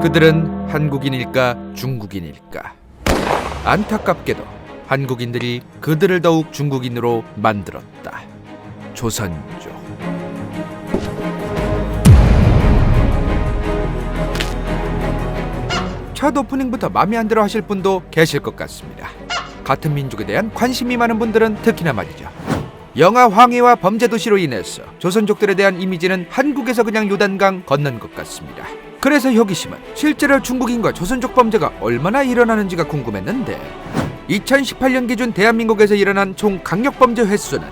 그들은 한국인일까 중국인일까? 안타깝게도 한국인들이 그들을 더욱 중국인으로 만들었다. 조선족. 첫 오프닝부터 마음에 안 들어 하실 분도 계실 것 같습니다. 같은 민족에 대한 관심이 많은 분들은 특히나 말이죠. 영화 황해와 범죄도시로 인해서 조선족들에 대한 이미지는 한국에서 그냥 요단강 건넌 것 같습니다. 그래서 호기심은 실제로 중국인과 조선족 범죄가 얼마나 일어나는지가 궁금했는데 2018년 기준 대한민국에서 일어난 총 강력범죄 횟수는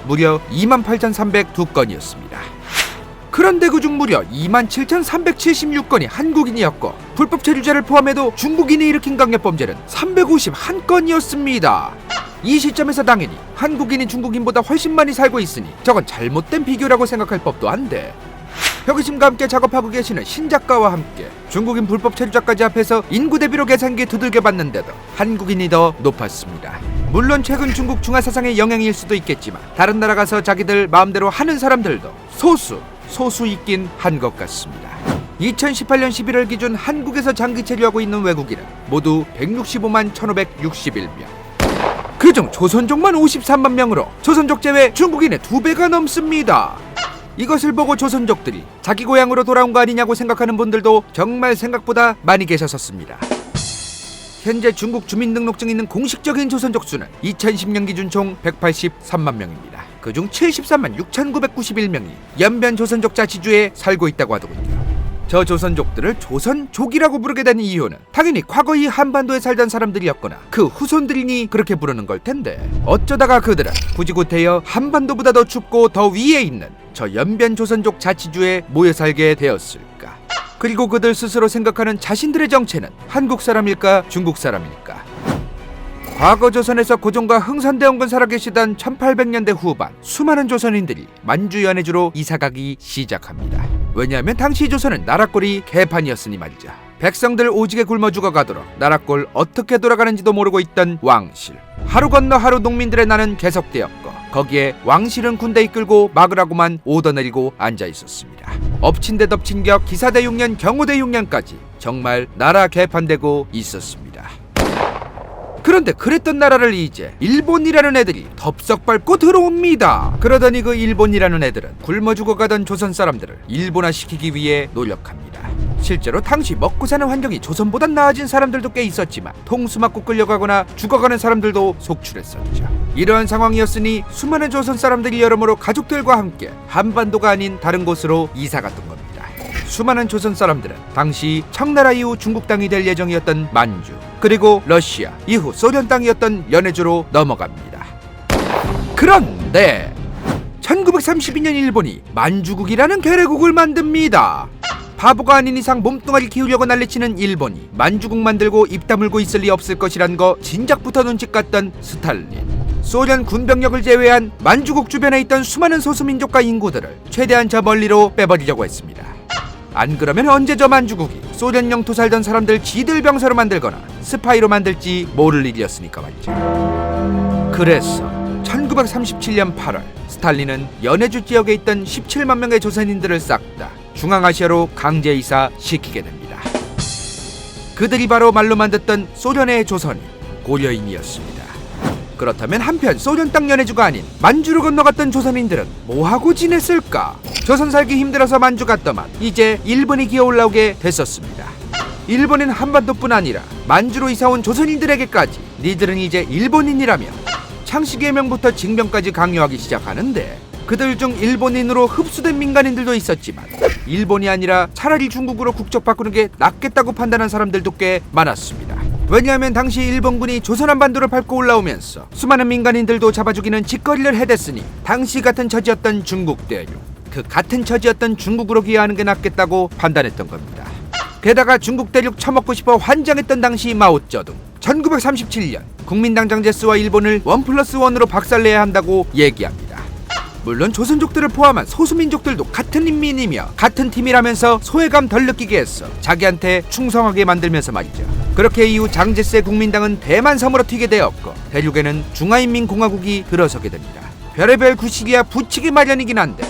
무려 28,302건이었습니다. 그런데 그중 무려 27,376건이 한국인이었고 불법 체류자를 포함해도 중국인이 일으킨 강력범죄는 351건이었습니다. 이 시점에서 당연히 한국인이 중국인보다 훨씬 많이 살고 있으니 저건 잘못된 비교라고 생각할 법도 한데 호기심과 함께 작업하고 계시는 신작가와 함께 중국인 불법 체류자까지 합해서 인구 대비로 계산기에 두들겨 봤는데도 한국인이 더 높았습니다. 물론 최근 중국 중화사상의 영향일 수도 있겠지만 다른 나라 가서 자기들 마음대로 하는 사람들도 소수 있긴 한 것 같습니다. 2018년 11월 기준 한국에서 장기 체류하고 있는 외국인은 모두 165만 1,561명. 그중 조선족만 53만 명으로 조선족 제외 중국인의 2배가 넘습니다. 이것을 보고 조선족들이 자기 고향으로 돌아온 거 아니냐고 생각하는 분들도 정말 생각보다 많이 계셨었습니다. 현재 중국 주민등록증 있는 공식적인 조선족 수는 2010년 기준 총 183만 명입니다. 그중 73만 6,991명이 연변 조선족 자치주에 살고 있다고 하더군요. 저 조선족들을 조선족이라고 부르게 된 이유는 당연히 과거 이 한반도에 살던 사람들이었거나 그 후손들이니 그렇게 부르는 걸 텐데 어쩌다가 그들은 굳이 구태여 한반도보다 더 춥고 더 위에 있는 저 연변 조선족 자치주에 모여 살게 되었을까? 그리고 그들 스스로 생각하는 자신들의 정체는 한국 사람일까 중국 사람일까? 과거 조선에서 고종과 흥선대원군 살아계시던 1800년대 후반 수많은 조선인들이 만주 연해주로 이사가기 시작합니다. 왜냐하면 당시 조선은 나라꼴이 개판이었으니 말이죠. 백성들 오지게 굶어 죽어가도록 나라꼴 어떻게 돌아가는지도 모르고 있던 왕실. 하루 건너 하루 농민들의 난은 계속되었고 거기에 왕실은 군대 이끌고 막으라고만 오더 내리고 앉아있었습니다. 엎친 데 덮친 격 기사대 6년 경호대 6년까지 정말 나라 개판되고 있었습니다. 그런데 그랬던 나라를 이제 일본이라는 애들이 덥석 밟고 들어옵니다. 그러더니 그 일본이라는 애들은 굶어 죽어가던 조선 사람들을 일본화시키기 위해 노력합니다. 실제로 당시 먹고 사는 환경이 조선보다 나아진 사람들도 꽤 있었지만 통수 맞고 끌려가거나 죽어가는 사람들도 속출했었죠. 이러한 상황이었으니 수많은 조선 사람들이 여러모로 가족들과 함께 한반도가 아닌 다른 곳으로 이사 갔던 겁니다. 수많은 조선 사람들은 당시 청나라 이후 중국 땅이 될 예정이었던 만주, 그리고 러시아, 이후 소련 땅이었던 연해주로 넘어갑니다. 그런데 1932년 일본이 만주국이라는 괴뢰국을 만듭니다. 바보가 아닌 이상 몸뚱아리 키우려고 난리치는 일본이 만주국 만들고 입 다물고 있을 리 없을 것이란 거 진작부터 눈치 깠던 스탈린. 소련 군병력을 제외한 만주국 주변에 있던 수많은 소수민족과 인구들을 최대한 저 멀리로 빼버리려고 했습니다. 안 그러면 언제 저 만주국이 소련 영토 살던 사람들 지들 병사로 만들거나 스파이로 만들지 모를 일이었으니까 말이죠. 그래서 1937년 8월 스탈린은 연해주 지역에 있던 17만 명의 조선인들을 싹 다 중앙아시아로 강제 이사시키게 됩니다. 그들이 바로 말로만 듣던 소련의 조선인, 고려인이었습니다. 그렇다면 한편 소련 땅 연해주가 아닌 만주로 건너갔던 조선인들은 뭐하고 지냈을까? 조선 살기 힘들어서 만주 갔더만 이제 일본이 기어 올라오게 됐었습니다. 일본은 한반도뿐 아니라 만주로 이사온 조선인들에게까지 니들은 이제 일본인이라며 창씨개명부터 징병까지 강요하기 시작하는데 그들 중 일본인으로 흡수된 민간인들도 있었지만 일본이 아니라 차라리 중국으로 국적 바꾸는 게 낫겠다고 판단한 사람들도 꽤 많았습니다. 왜냐하면 당시 일본군이 조선 한반도를 밟고 올라오면서 수많은 민간인들도 잡아 죽이는 짓거리를 해댔으니 당시 같은 처지였던 중국 대륙, 그 같은 처지였던 중국으로 기여하는 게 낫겠다고 판단했던 겁니다. 게다가 중국 대륙 처먹고 싶어 환장했던 당시 마오쩌둥 1937년 국민당 장제스와 일본을 1+1으로 박살내야 한다고 얘기합니다. 물론 조선족들을 포함한 소수민족들도 같은 인민이며 같은 팀이라면서 소외감 덜 느끼게 했어 자기한테 충성하게 만들면서 말이죠. 그렇게 이후 장제스의 국민당은 대만 섬으로 튀게 되었고 대륙에는 중화인민공화국이 들어서게 됩니다. 별의별 구식이야 붙이기 마련이긴 한데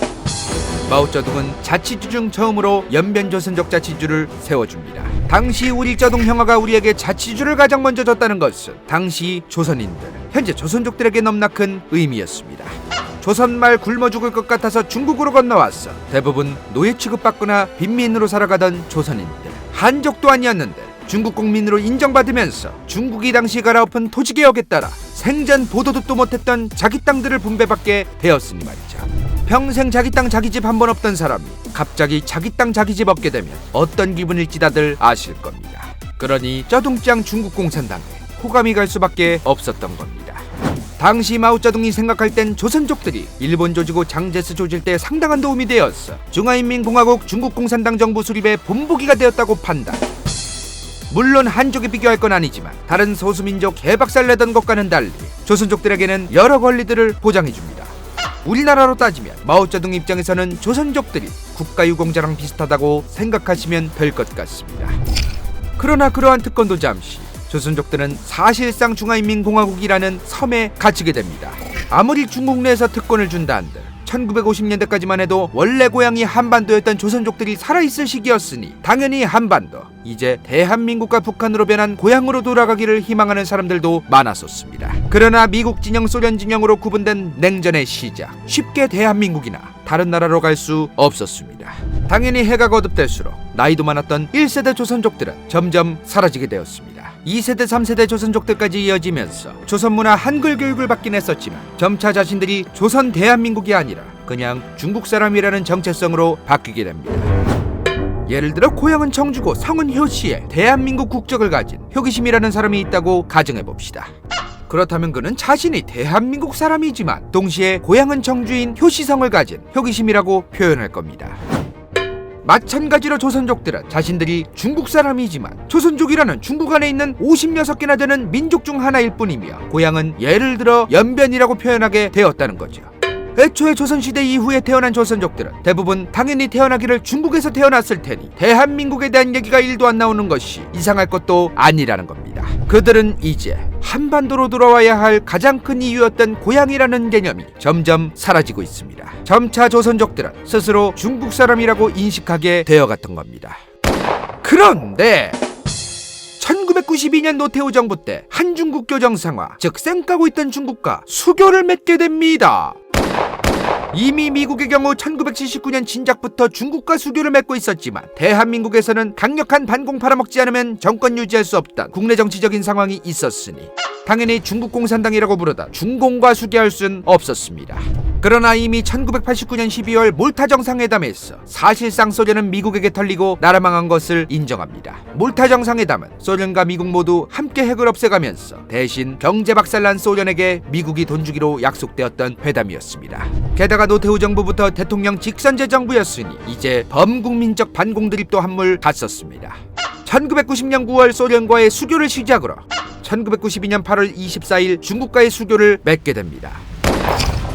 마오쩌둥은 자치주 중 처음으로 연변조선족 자치주를 세워줍니다. 당시 우릴자동 평화가 우리에게 자치주를 가장 먼저 줬다는 것은 당시 조선인들, 현재 조선족들에게 넘나 큰 의미였습니다. 조선말 굶어 죽을 것 같아서 중국으로 건너왔어 대부분 노예 취급받거나 빈민으로 살아가던 조선인들, 한족도 아니었는데 중국 국민으로 인정받으면서 중국이 당시 갈아엎은 토지개혁에 따라 생전 보도 듣도 못했던 자기 땅들을 분배받게 되었으니 말이죠. 평생 자기 땅 자기 집 한 번 없던 사람이 갑자기 자기 땅 자기 집 얻게 되면 어떤 기분일지 다들 아실 겁니다. 그러니 짜둥짱 중국 공산당에 호감이 갈 수밖에 없었던 겁니다. 당시 마오쩌둥이 생각할 땐 조선족들이 일본 조지고 장제스 조질 때 상당한 도움이 되었어 중화인민공화국 중국공산당 정부 수립의 본보기가 되었다고 판단. 물론 한족에 비교할 건 아니지만 다른 소수민족 개박살내던 것과는 달리 조선족들에게는 여러 권리들을 보장해줍니다. 우리나라로 따지면 마오쩌둥 입장에서는 조선족들이 국가유공자랑 비슷하다고 생각하시면 될 것 같습니다. 그러나 그러한 특권도 잠시 조선족들은 사실상 중화인민공화국이라는 섬에 갇히게 됩니다. 아무리 중국 내에서 특권을 준다 한들 1950년대까지만 해도 원래 고향이 한반도였던 조선족들이 살아있을 시기였으니 당연히 한반도, 이제 대한민국과 북한으로 변한 고향으로 돌아가기를 희망하는 사람들도 많았었습니다. 그러나 미국 진영, 소련 진영으로 구분된 냉전의 시작, 쉽게 대한민국이나 다른 나라로 갈 수 없었습니다. 당연히 해가 거듭될수록 나이도 많았던 1세대 조선족들은 점점 사라지게 되었습니다. 2세대, 3세대 조선족들까지 이어지면서 조선문화 한글 교육을 받긴 했었지만 점차 자신들이 조선 대한민국이 아니라 그냥 중국 사람이라는 정체성으로 바뀌게 됩니다. 예를 들어 고향은 청주고 성은 효시에 대한민국 국적을 가진 효기심이라는 사람이 있다고 가정해봅시다. 그렇다면 그는 자신이 대한민국 사람이지만 동시에 고향은 청주인 효시성을 가진 효기심이라고 표현할 겁니다. 마찬가지로 조선족들은 자신들이 중국 사람이지만 조선족이라는 중국 안에 있는 56개나 되는 민족 중 하나일 뿐이며 고향은 예를 들어 연변이라고 표현하게 되었다는 거죠. 애초에 조선시대 이후에 태어난 조선족들은 대부분 당연히 태어나기를 중국에서 태어났을 테니 대한민국에 대한 얘기가 1도 안 나오는 것이 이상할 것도 아니라는 겁니다. 그들은 이제 한반도로 돌아와야 할 가장 큰 이유였던 고향이라는 개념이 점점 사라지고 있습니다. 점차 조선족들은 스스로 중국 사람이라고 인식하게 되어갔던 겁니다. 그런데 1992년 노태우 정부 때 한중국 교정상화, 즉 쌩까고 있던 중국과 수교를 맺게 됩니다. 이미 미국의 경우 1979년 진작부터 중국과 수교를 맺고 있었지만 대한민국에서는 강력한 반공 팔아먹지 않으면 정권 유지할 수 없던 국내 정치적인 상황이 있었으니 당연히 중국 공산당이라고 부르다 중공과 수교할 순 없었습니다. 그러나 이미 1989년 12월 몰타 정상회담에서 사실상 소련은 미국에게 털리고 나라 망한 것을 인정합니다. 몰타 정상회담은 소련과 미국 모두 함께 핵을 없애가면서 대신 경제 박살난 소련에게 미국이 돈 주기로 약속되었던 회담이었습니다. 게다가 노태우 정부부터 대통령 직선제 정부였으니 이제 범국민적 반공 드립도 한물 갔었습니다. 1990년 9월 소련과의 수교를 시작으로 1992년 8월 24일 중국과의 수교를 맺게 됩니다.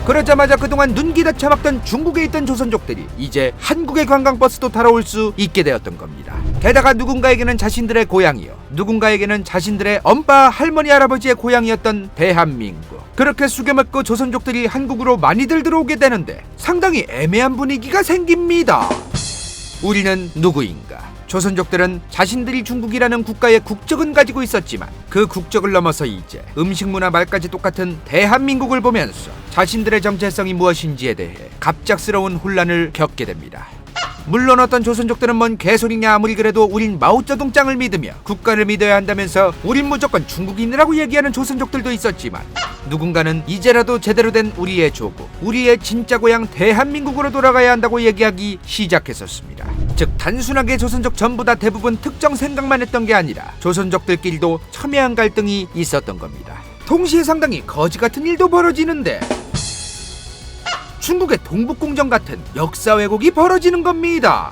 그러자마자 그동안 눈기다 처막던 중국에 있던 조선족들이 이제 한국의 관광버스도 타러 올 수 있게 되었던 겁니다. 게다가 누군가에게는 자신들의 고향이요, 누군가에게는 자신들의 엄마, 할머니, 할아버지의 고향이었던 대한민국. 그렇게 수교맺고 조선족들이 한국으로 많이들 들어오게 되는데 상당히 애매한 분위기가 생깁니다. 우리는 누구인가? 조선족들은 자신들이 중국이라는 국가의 국적은 가지고 있었지만 그 국적을 넘어서 이제 음식, 문화, 말까지 똑같은 대한민국을 보면서 자신들의 정체성이 무엇인지에 대해 갑작스러운 혼란을 겪게 됩니다. 물론 어떤 조선족들은 뭔 개소리냐, 아무리 그래도 우린 마오쩌둥 짱을 믿으며 국가를 믿어야 한다면서 우린 무조건 중국인이라고 얘기하는 조선족들도 있었지만 누군가는 이제라도 제대로 된 우리의 조국, 우리의 진짜 고향 대한민국으로 돌아가야 한다고 얘기하기 시작했었습니다. 즉 단순하게 조선족 전부 다 대부분 특정 생각만 했던 게 아니라 조선족들끼리도 첨예한 갈등이 있었던 겁니다. 동시에 상당히 거지 같은 일도 벌어지는데 중국의 동북공정 같은 역사 왜곡이 벌어지는 겁니다.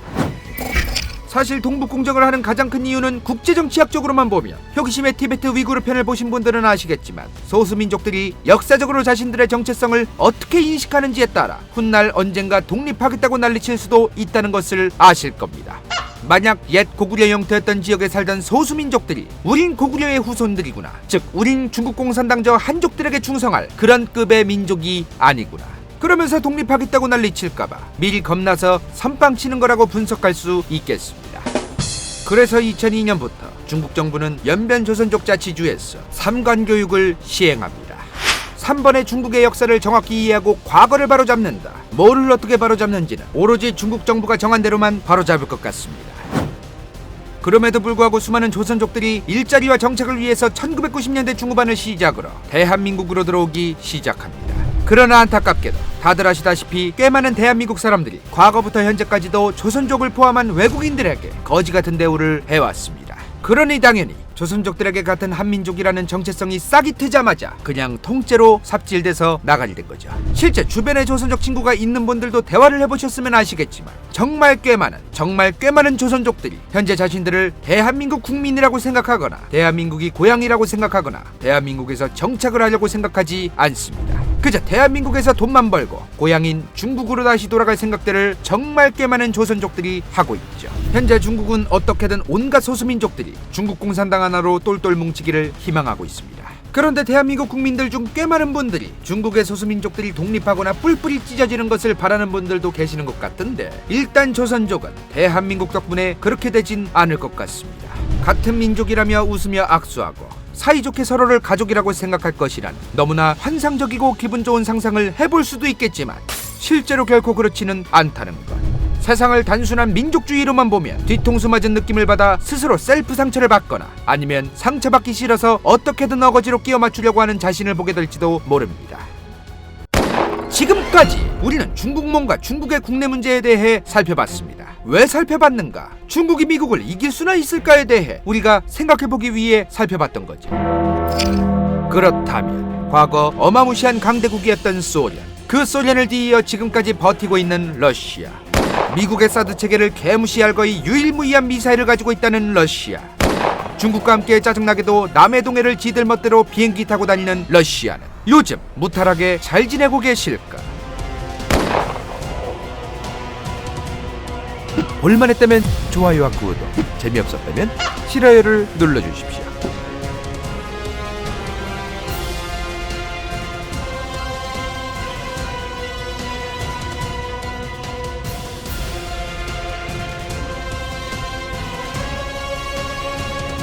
사실 동북공정을 하는 가장 큰 이유는 국제정치학적으로만 보면 효기심의 티베트 위구르 편을 보신 분들은 아시겠지만 소수민족들이 역사적으로 자신들의 정체성을 어떻게 인식하는지에 따라 훗날 언젠가 독립하겠다고 난리칠 수도 있다는 것을 아실 겁니다. 만약 옛 고구려 영토였던 지역에 살던 소수민족들이 우린 고구려의 후손들이구나, 즉 우린 중국공산당저 한족들에게 충성할 그런 급의 민족이 아니구나, 그러면서 독립하겠다고 난리칠까봐 미리 겁나서 선빵치는 거라고 분석할 수 있겠습니다. 그래서 2002년부터 중국 정부는 연변 조선족 자치주에서 삼관교육을 시행합니다. 3번의 중국의 역사를 정확히 이해하고 과거를 바로잡는다. 뭐를 어떻게 바로잡는지는 오로지 중국 정부가 정한 대로만 바로잡을 것 같습니다. 그럼에도 불구하고 수많은 조선족들이 일자리와 정착을 위해서 1990년대 중후반을 시작으로 대한민국으로 들어오기 시작합니다. 그러나 안타깝게도 다들 아시다시피 꽤 많은 대한민국 사람들이 과거부터 현재까지도 조선족을 포함한 외국인들에게 거지 같은 대우를 해왔습니다. 그러니 당연히 조선족들에게 같은 한민족이라는 정체성이 싹이 트자마자 그냥 통째로 삽질돼서 나가게 된 거죠. 실제 주변에 조선족 친구가 있는 분들도 대화를 해보셨으면 아시겠지만 정말 꽤 많은 조선족들이 현재 자신들을 대한민국 국민이라고 생각하거나 대한민국이 고향이라고 생각하거나 대한민국에서 정착을 하려고 생각하지 않습니다. 그저 대한민국에서 돈만 벌고 고향인 중국으로 다시 돌아갈 생각들을 정말 꽤 많은 조선족들이 하고 있죠. 현재 중국은 어떻게든 온갖 소수민족들이 중국 공산당 하나로 똘똘 뭉치기를 희망하고 있습니다. 그런데 대한민국 국민들 중 꽤 많은 분들이 중국의 소수민족들이 독립하거나 뿔뿔이 찢어지는 것을 바라는 분들도 계시는 것 같은데 일단 조선족은 대한민국 덕분에 그렇게 되진 않을 것 같습니다. 같은 민족이라며 웃으며 악수하고 사이좋게 서로를 가족이라고 생각할 것이란 너무나 환상적이고 기분 좋은 상상을 해볼 수도 있겠지만 실제로 결코 그렇지는 않다는 것. 세상을 단순한 민족주의로만 보면 뒤통수 맞은 느낌을 받아 스스로 셀프 상처를 받거나 아니면 상처받기 싫어서 어떻게든 어거지로 끼워 맞추려고 하는 자신을 보게 될지도 모릅니다. 지금까지 우리는 중국몽과 중국의 국내 문제에 대해 살펴봤습니다. 왜 살펴봤는가? 중국이 미국을 이길 수나 있을까에 대해 우리가 생각해보기 위해 살펴봤던 거죠. 그렇다면 과거 어마무시한 강대국이었던 소련, 그 소련을 뒤이어 지금까지 버티고 있는 러시아, 미국의 사드 체계를 개무시할 거의 유일무이한 미사일을 가지고 있다는 러시아, 중국과 함께 짜증나게도 남의 동해를 지들 멋대로 비행기 타고 다니는 러시아는 요즘 무탈하게 잘 지내고 계실까? 볼만했다면 좋아요와 구독, 재미없었다면 싫어요를 눌러주십시오.